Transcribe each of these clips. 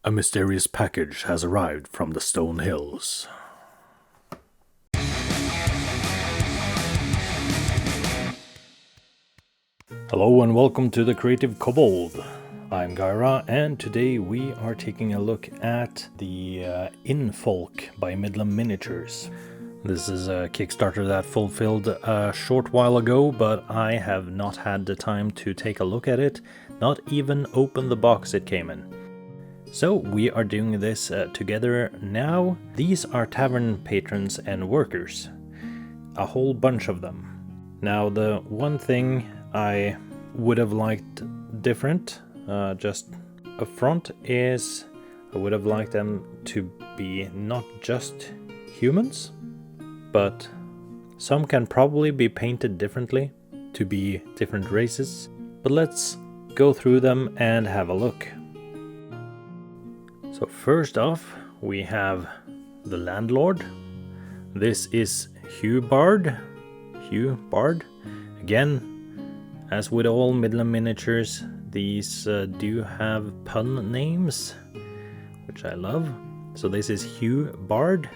A mysterious package has arrived from the Stone Hills. Hello and welcome to the Creative Kobold. I'm Gyra, and today we are taking a look at the Infolk by Midlam Miniatures. This is a Kickstarter that fulfilled a short while ago, but I have not had the time to take a look at it, not even open the box it came in. So we are doing this together now. These are tavern patrons and workers, a whole bunch of them. Now the one thing I would have liked different, just up front, is I would have liked them to be not just humans, but some can probably be painted differently to be different races. But let's go through them and have a look. So first off, we have the landlord. This is Hugh Bard. Again, as with all Midlam Miniatures, these do have pun names, which I love. So this is Hugh Bard.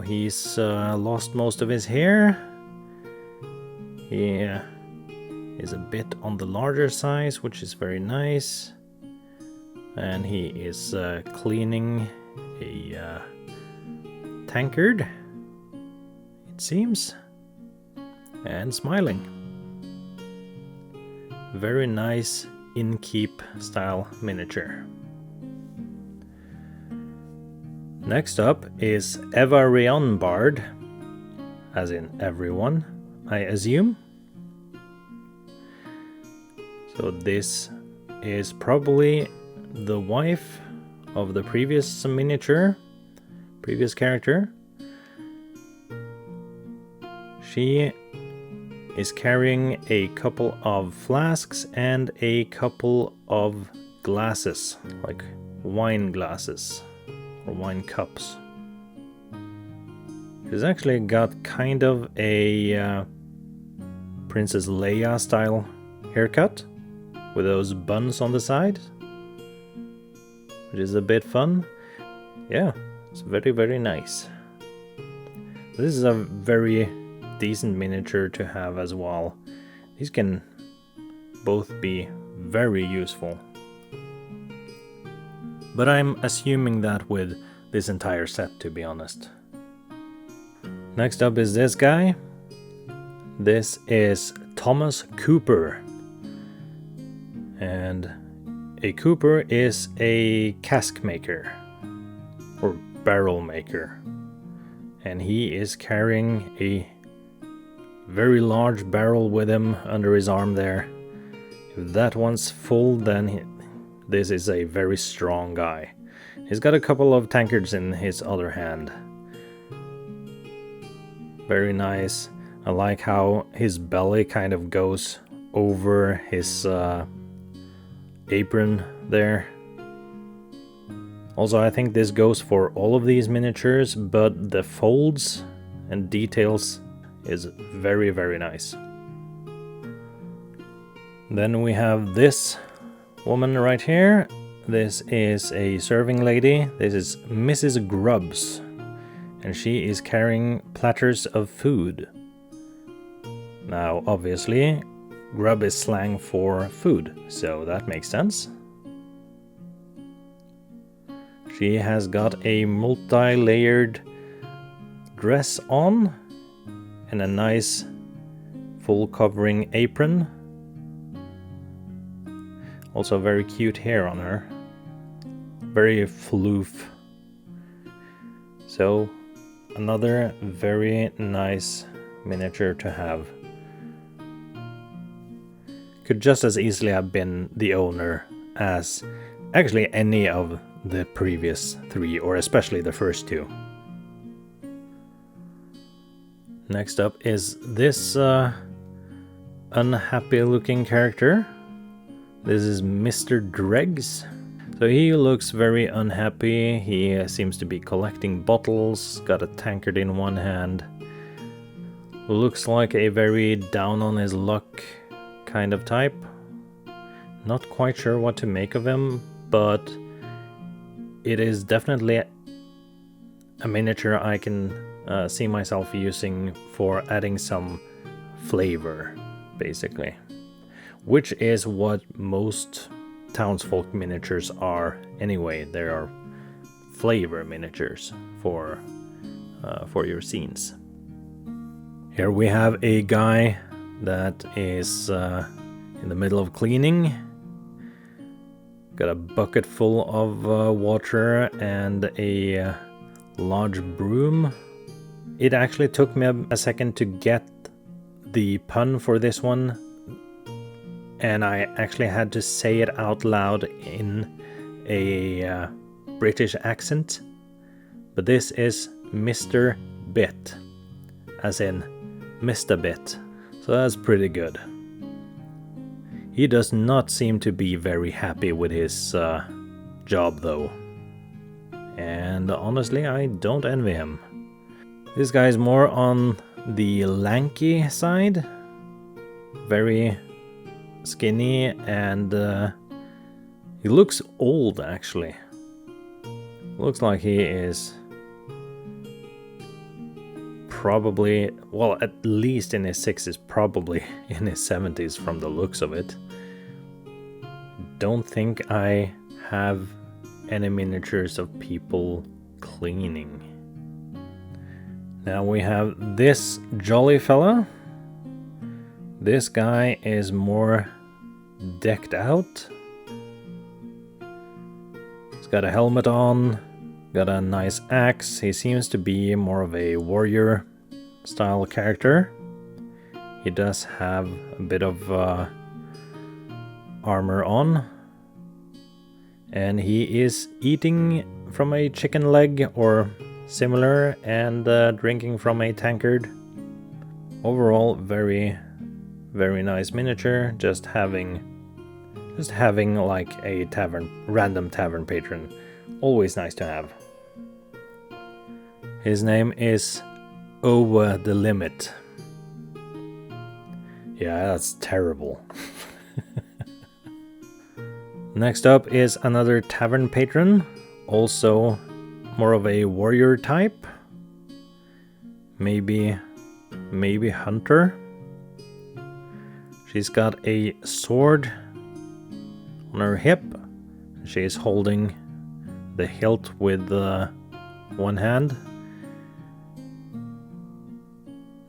He's lost most of his hair. He is a bit on the larger size, which is very nice. And he is cleaning a tankard, it seems, and smiling. Very nice innkeep style miniature. Next up is Eva-Rheonne Bard, as in everyone, I assume. So this is probably the wife of the previous character. She is carrying a couple of flasks and a couple of glasses, like wine glasses or wine cups. She's actually got kind of a Princess Leia style haircut with those buns on the side, which is a bit fun. Yeah, it's very, very nice. This is a very decent miniature to have as well. These can both be very useful. But I'm assuming that with this entire set, to be honest. Next up is this guy. This is Thomas Cooper. And a Cooper is a cask maker, or barrel maker, and he is carrying a very large barrel with him under his arm there. If that one's full, then this is a very strong guy. He's got a couple of tankards in his other hand. Very nice. I like how his belly kind of goes over his apron there. Also, I think this goes for all of these miniatures, but the folds and details is very, very nice. Then we have this woman right here. This is a serving lady. This is Mrs. Grubbs, and she is carrying platters of food. Now, obviously, grub is slang for food, so that makes sense. She has got a multi-layered dress on and a nice full covering apron. Also very cute hair on her. Very floof. So another very nice miniature to have. Could just as easily have been the owner as actually any of the previous three, or especially the first two. Next up is this unhappy looking character. This is Mr. Dreggs. So he looks very unhappy. He seems to be collecting bottles, got a tankard in one hand. Looks like a very down on his luck kind of type. Not quite sure what to make of him, but it is definitely a miniature I can see myself using for adding some flavor, basically. Which is what most townsfolk miniatures are anyway. They are flavor miniatures for your scenes. Here we have a guy that is in the middle of cleaning. Got a bucket full of water and a large broom. It actually took me a second to get the pun for this one, and I actually had to say it out loud in a British accent. But this is Mr. Bit, as in Mr. Bit, so that's pretty good. He does not seem to be very happy with his job though, and honestly I don't envy him. This guy is more on the lanky side, very skinny, and he looks old actually. Looks like he is probably, well, at least in his 60s, probably in his 70s from the looks of it. Don't think I have any miniatures of people cleaning. Now we have this jolly fella. This guy is more decked out. He's got a helmet on, got a nice axe. He seems to be more of a warrior style character. He does have a bit of armor on, and he is eating from a chicken leg or similar, and drinking from a tankard. Overall, very nice miniature. Just having like a random tavern patron, always nice to have. His name is Uwe D'Limit. Yeah, that's terrible. Next up is another tavern patron, also more of a warrior type. Maybe hunter. She's got a sword on her hip. She is holding the hilt with one hand.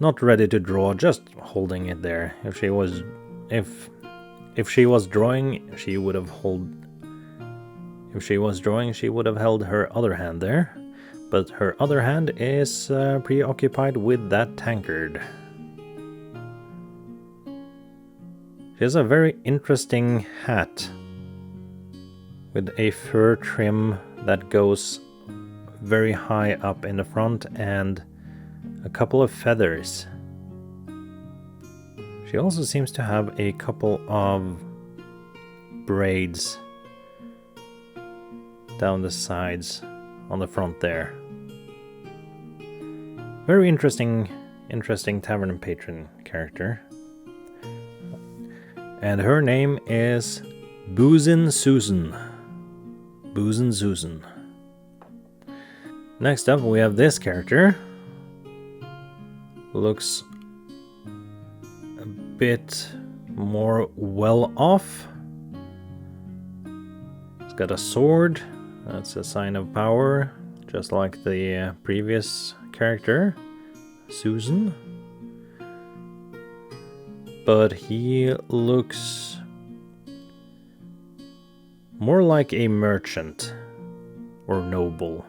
Not ready to draw, just holding it there. If she was drawing, she would have held her other hand there. But her other hand is preoccupied with that tankard. She has a very interesting hat with a fur trim that goes very high up in the front and a couple of feathers. She also seems to have a couple of braids down the sides on the front there. Very interesting tavern patron character. And her name is Boozin Susan. Boozin Susan. Next up we have this character. Looks a bit more well off. He's got a sword. That's a sign of power, just like the previous character, Susan. But he looks more like a merchant or noble.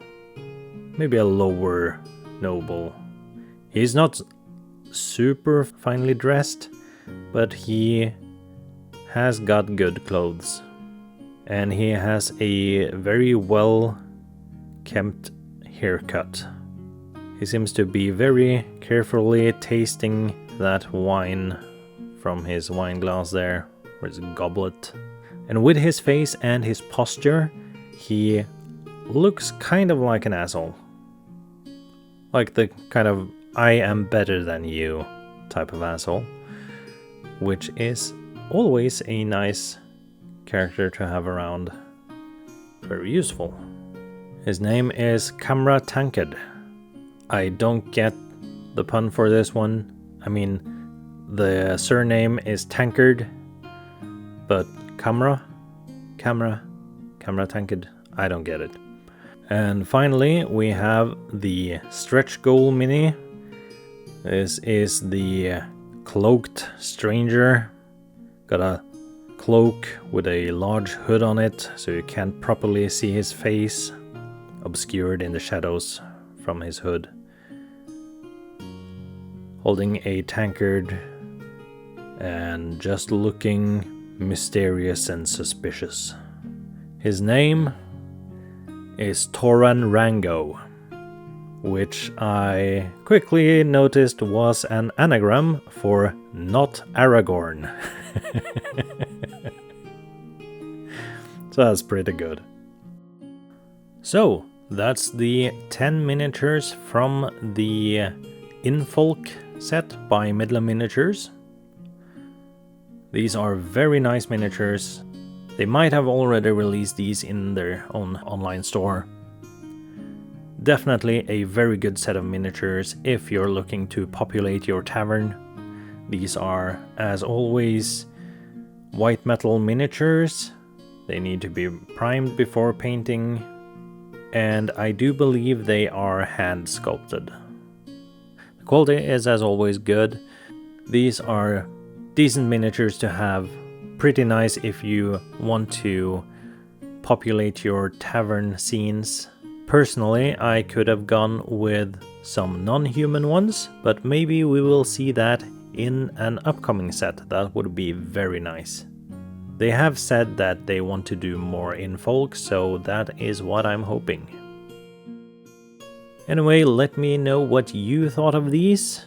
Maybe a lower noble. He's not super finely dressed, but he has got good clothes. And he has a very well kempt haircut. He seems to be very carefully tasting that wine from his wine glass there, or his goblet. And with his face and his posture, he looks kind of like an asshole. Like the kind of I am better than you type of asshole. Which is always a nice character to have around. Very useful. His name is Camra Tankard. I don't get the pun for this one. I mean, the surname is Tankard, but Camra Tankard, I don't get it. And finally, we have the stretch goal mini. This is the cloaked stranger. Got a cloak with a large hood on it, so you can't properly see his face, obscured in the shadows from his hood. Holding a tankard and just looking mysterious and suspicious. His name is Toran Rango, which I quickly noticed was an anagram for not Aragorn. So that's pretty good. So that's the 10 miniatures from the Infolk set by Midlam Miniatures. These are very nice miniatures. They might have already released these in their own online store. Definitely a very good set of miniatures if you're looking to populate your tavern. These are, as always, white metal miniatures. They need to be primed before painting, and I do believe they are hand sculpted. The quality is, as always, good. These are decent miniatures to have. Pretty nice if you want to populate your tavern scenes. Personally, I could have gone with some non-human ones, but maybe we will see that in an upcoming set. That would be very nice. They have said that they want to do more Infolk, so that is what I'm hoping. Anyway, let me know what you thought of these.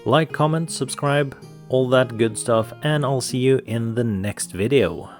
Like, comment, subscribe, all that good stuff, and I'll see you in the next video.